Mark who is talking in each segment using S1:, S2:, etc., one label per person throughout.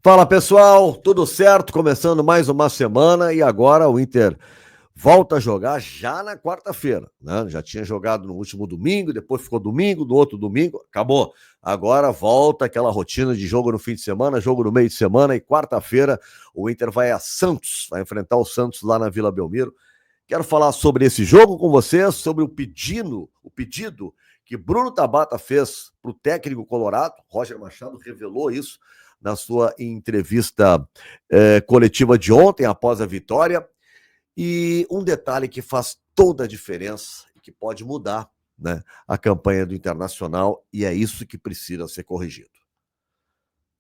S1: Fala pessoal, tudo certo? Começando mais uma semana e agora o Inter volta a jogar já na quarta-feira, né? Já tinha jogado no último domingo, depois ficou domingo, no outro domingo, acabou. Agora volta aquela rotina de jogo no fim de semana, jogo no meio de semana e quarta-feira o Inter vai a Santos, vai enfrentar o Santos lá na Vila Belmiro. Quero falar sobre esse jogo com vocês, sobre o pedido que Bruno Tabata fez para o técnico colorado. Roger Machado revelou isso na sua entrevista coletiva de ontem, após a vitória. E um detalhe que faz toda a diferença e que pode mudar, né, a campanha do Internacional, e é isso que precisa ser corrigido.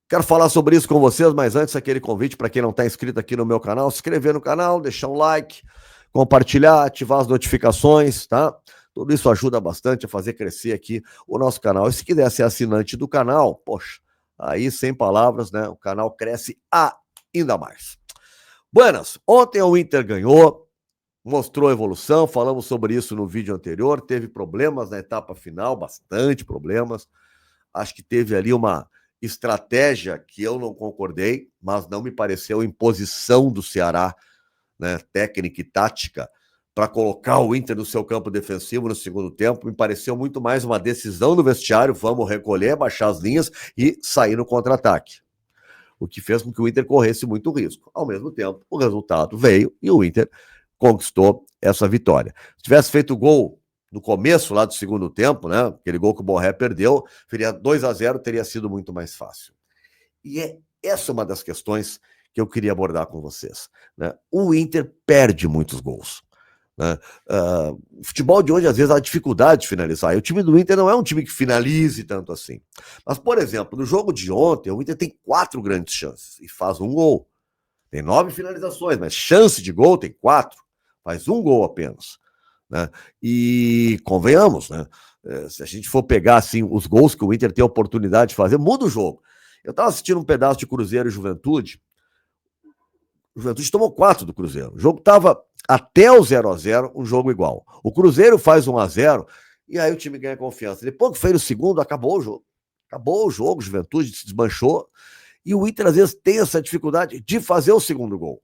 S1: Quero falar sobre isso com vocês, mas antes aquele convite para quem não está inscrito aqui no meu canal, se inscrever no canal, deixar um like, compartilhar, ativar as notificações, tá? Tudo isso ajuda bastante a fazer crescer aqui o nosso canal. E se quiser ser assinante do canal, poxa, aí sem palavras, né? O canal cresce ainda mais. Buenas, ontem o Inter ganhou, mostrou evolução, falamos sobre isso no vídeo anterior, teve problemas na etapa final, bastante problemas. Acho que teve ali uma estratégia que eu não concordei, mas não me pareceu imposição do Ceará, né, técnica e tática, para colocar o Inter no seu campo defensivo no segundo tempo. Me pareceu muito mais uma decisão do vestiário, vamos recolher, baixar as linhas e sair no contra-ataque. O que fez com que o Inter corresse muito risco. Ao mesmo tempo, o resultado veio e o Inter conquistou essa vitória. Se tivesse feito gol no começo lá do segundo tempo, né, aquele gol que o Borré perdeu, seria 2-0, teria sido muito mais fácil. E essa é uma das questões que eu queria abordar com vocês, né? O Inter perde muitos gols, né? O futebol de hoje, às vezes, há dificuldade de finalizar. E o time do Inter não é um time que finalize tanto assim. Mas, por exemplo, no jogo de ontem, o Inter tem 4 grandes chances e faz um gol. Tem 9 finalizações, mas chance de gol tem 4. Faz um gol apenas, né? E convenhamos, né? Se a gente for pegar assim, os gols que o Inter tem a oportunidade de fazer, muda o jogo. Eu estava assistindo um pedaço de Cruzeiro e Juventude. O Juventude tomou 4 do Cruzeiro. O jogo estava até o 0-0, um jogo igual. O Cruzeiro faz 1-0 e aí o time ganha confiança. Depois que fez o segundo, acabou o jogo. Acabou o jogo, Juventude se desmanchou. E o Inter, às vezes, tem essa dificuldade de fazer o segundo gol.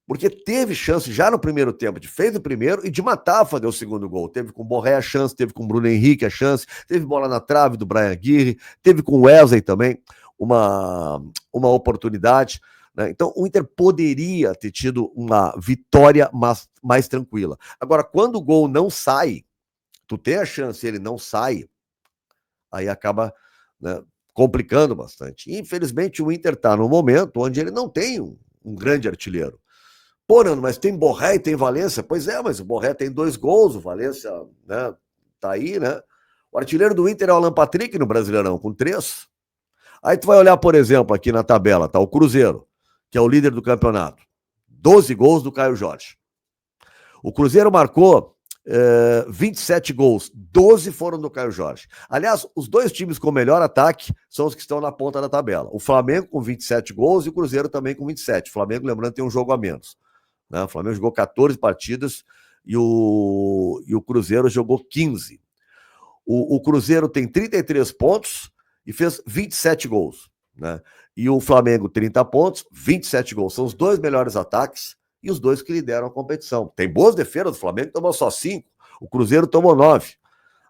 S1: Porque teve chance já no primeiro tempo, de fez o primeiro e de matar a fazer o segundo gol. Teve com o Borré a chance, teve com o Bruno Henrique a chance, teve bola na trave do Bryan Aguirre, teve com o Wesley também uma oportunidade, né? Então o Inter poderia ter tido uma vitória mais tranquila. Agora, quando o gol não sai, tu tem a chance e ele não sai, aí acaba, né, complicando bastante. E, infelizmente o Inter está num momento onde ele não tem um grande artilheiro. Pô, Nando, mas tem Borré e tem Valência? Pois é, mas o Borré tem 2 gols, o Valência, né, tá aí, né? O artilheiro do Inter é o Alan Patrick no Brasileirão, com 3. Aí tu vai olhar, por exemplo, aqui na tabela, tá o Cruzeiro, que é o líder do campeonato. 12 gols do Caio Jorge. O Cruzeiro marcou 27 gols, 12 foram do Caio Jorge. Aliás, os 2 times com melhor ataque são os que estão na ponta da tabela. O Flamengo com 27 gols e o Cruzeiro também com 27. O Flamengo, lembrando, tem um jogo a menos, né? O Flamengo jogou 14 partidas e o Cruzeiro jogou 15. O Cruzeiro tem 33 pontos e fez 27 gols, né? E o Flamengo 30 pontos, 27 gols. São os 2 melhores ataques e os 2 que lideram a competição. Tem boas defesas, o Flamengo tomou só 5, o Cruzeiro tomou 9.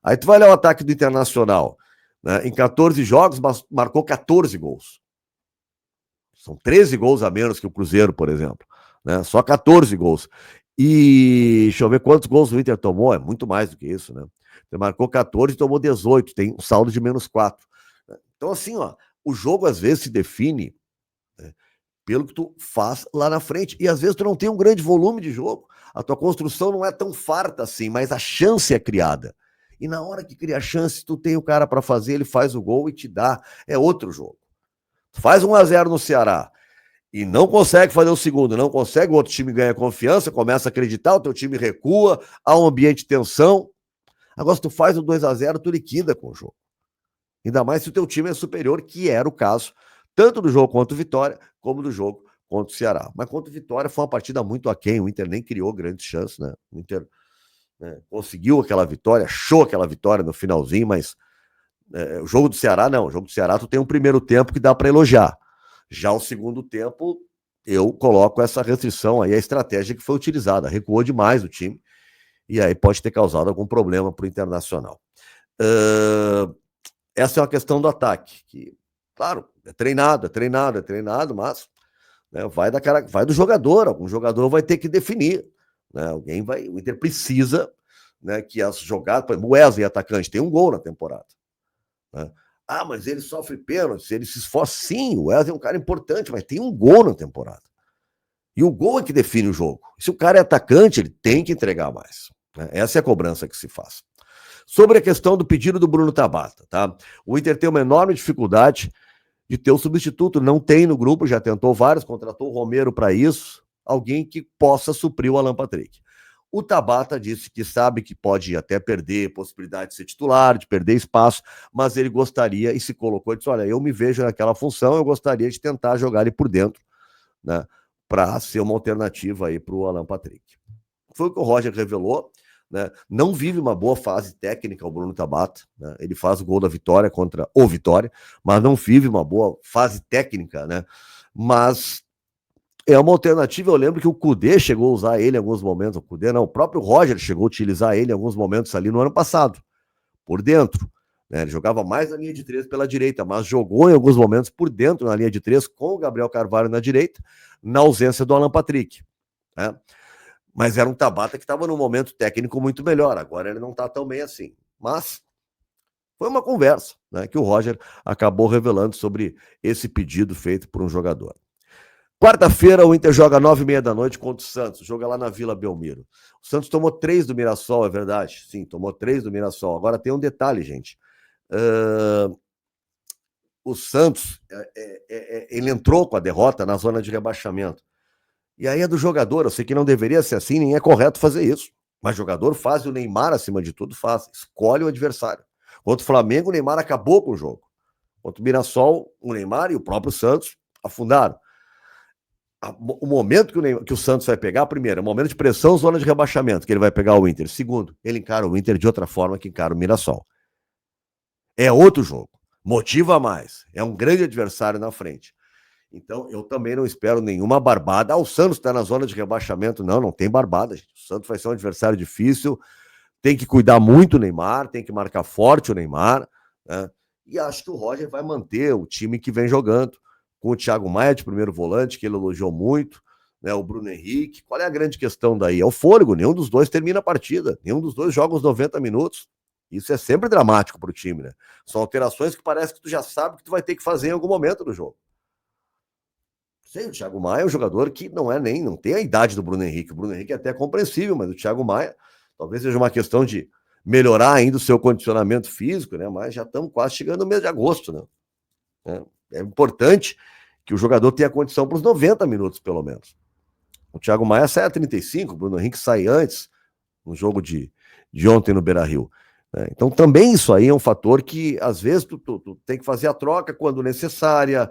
S1: Aí tu vai olhar o ataque do Internacional, né? Em 14 jogos, marcou 14 gols. São 13 gols a menos que o Cruzeiro, por exemplo, né? Só 14 gols. E deixa eu ver quantos gols o Inter tomou, é muito mais do que isso, né? Ele marcou 14 e tomou 18, tem um saldo de menos 4. Então, assim, ó, o jogo às vezes se define, né, pelo que tu faz lá na frente. E às vezes tu não tem um grande volume de jogo. A tua construção não é tão farta assim, mas a chance é criada. E na hora que cria a chance, tu tem o cara para fazer, ele faz o gol e te dá. É outro jogo. Tu faz 1-0 no Ceará e não consegue fazer o segundo, não consegue, o outro time ganha confiança, começa a acreditar, o teu time recua, há um ambiente de tensão. Agora, se tu faz o 2-0, tu liquida com o jogo. Ainda mais se o teu time é superior, que era o caso, tanto do jogo contra o Vitória, como do jogo contra o Ceará. Mas contra o Vitória foi uma partida muito aquém, o Inter nem criou grandes chances, né? O Inter, né, conseguiu aquela vitória, achou aquela vitória no finalzinho, mas o jogo do Ceará não. O jogo do Ceará tu tem um primeiro tempo que dá para elogiar. Já o segundo tempo, eu coloco essa restrição aí, a estratégia que foi utilizada. Recuou demais o time, e aí pode ter causado algum problema para o Internacional. Essa é uma questão do ataque, que, claro, é treinado, mas né, vai do jogador, algum jogador vai ter que definir. Né, o Inter precisa, né, que as jogadas, por exemplo, o Wesley, atacante, tem um gol na temporada. Né? Ah, mas ele sofre pênalti, ele se esforça. Sim, o Wesley é um cara importante, mas tem um gol na temporada. E o gol é que define o jogo. Se o cara é atacante, ele tem que entregar mais. Né? Essa é a cobrança que se faz. Sobre a questão do pedido do Bruno Tabata, tá? O Inter tem uma enorme dificuldade de ter o substituto. Não tem no grupo, já tentou vários, contratou o Romero para isso, alguém que possa suprir o Alan Patrick. O Tabata disse que sabe que pode até perder possibilidade de ser titular, de perder espaço, mas ele gostaria e se colocou e disse: olha, eu me vejo naquela função, eu gostaria de tentar jogar ele por dentro, né, para ser uma alternativa aí para o Alan Patrick. Foi o que o Roger revelou. Né? Não vive uma boa fase técnica o Bruno Tabata, né? Ele faz o gol da vitória contra o Vitória, mas não vive uma boa fase técnica, né? Mas é uma alternativa. Eu lembro que o Kudê chegou a usar ele em alguns momentos, o próprio Roger chegou a utilizar ele em alguns momentos ali no ano passado, por dentro, né? Ele jogava mais na linha de 3 pela direita, mas jogou em alguns momentos por dentro na linha de 3 com o Gabriel Carvalho na direita, na ausência do Alan Patrick, né? Mas era um Tabata que estava num momento técnico muito melhor. Agora ele não está tão bem assim. Mas foi uma conversa, né, que o Roger acabou revelando sobre esse pedido feito por um jogador. Quarta-feira, o Inter joga 9h30 da noite contra o Santos. Joga lá na Vila Belmiro. O Santos tomou 3 do Mirassol, é verdade? Sim, tomou 3 do Mirassol. Agora tem um detalhe, gente. O Santos, ele entrou com a derrota na zona de rebaixamento. E aí é do jogador. Eu sei que não deveria ser assim, nem é correto fazer isso. Mas jogador faz, o Neymar, acima de tudo, faz. Escolhe o adversário. Contra o Flamengo, o Neymar acabou com o jogo. Contra o Mirassol, o Neymar e o próprio Santos afundaram. O momento que o Santos vai pegar, primeiro, é o momento de pressão, zona de rebaixamento, que ele vai pegar o Inter. Segundo, ele encara o Inter de outra forma que encara o Mirassol. É outro jogo. Motiva mais. É um grande adversário na frente. Então, eu também não espero nenhuma barbada. O Santos está na zona de rebaixamento. Não tem barbada, gente. O Santos vai ser um adversário difícil. Tem que cuidar muito o Neymar, tem que marcar forte o Neymar, né? E acho que o Roger vai manter o time que vem jogando, com o Thiago Maia de primeiro volante, que ele elogiou muito, né? O Bruno Henrique. Qual é a grande questão daí? É o fôlego. Nenhum dos dois termina a partida. Nenhum dos dois joga os 90 minutos. Isso é sempre dramático para o time, né? São alterações que parece que tu já sabe que tu vai ter que fazer em algum momento do jogo. Sim, o Thiago Maia é um jogador que não tem a idade do Bruno Henrique. O Bruno Henrique é até compreensível, mas o Thiago Maia talvez seja uma questão de melhorar ainda o seu condicionamento físico, né? Mas já estamos quase chegando no mês de agosto, né? É importante que o jogador tenha condição para os 90 minutos, pelo menos. O Thiago Maia sai a 35, o Bruno Henrique sai antes, no jogo de ontem no Beira-Rio. Então também isso aí é um fator que às vezes tu tem que fazer a troca quando necessária,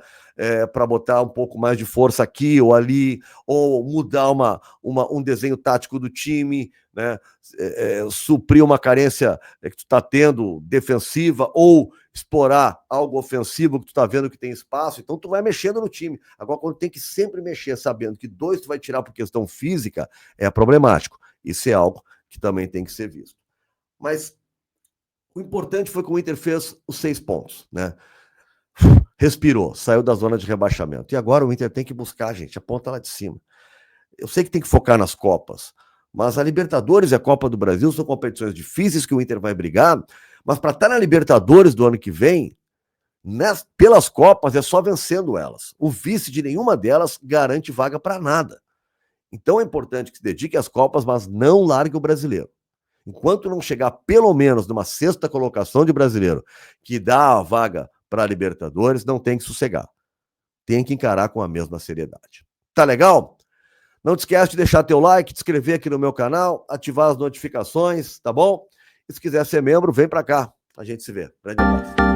S1: para botar um pouco mais de força aqui ou ali, ou mudar um desenho tático do time, né? Suprir uma carência que tu está tendo defensiva, ou explorar algo ofensivo que tu está vendo que tem espaço. Então tu vai mexendo no time. Agora, quando tem que sempre mexer sabendo que 2 tu vai tirar por questão física, é problemático. Isso é algo que também tem que ser visto. Mas o importante foi que o Inter fez os 6 pontos, né? Respirou, saiu da zona de rebaixamento. E agora o Inter tem que buscar, gente, a ponta lá de cima. Eu sei que tem que focar nas Copas, mas a Libertadores e a Copa do Brasil são competições difíceis que o Inter vai brigar, mas para estar na Libertadores do ano que vem, pelas Copas, é só vencendo elas. O vice de nenhuma delas garante vaga para nada. Então é importante que se dedique às Copas, mas não largue o brasileiro. Enquanto não chegar pelo menos numa 6ª colocação de brasileiro, que dá a vaga para a Libertadores, não tem que sossegar. Tem que encarar com a mesma seriedade. Tá legal? Não te esquece de deixar teu like, te inscrever aqui no meu canal, ativar as notificações, tá bom? E se quiser ser membro, vem para cá. A gente se vê. Grande abraço.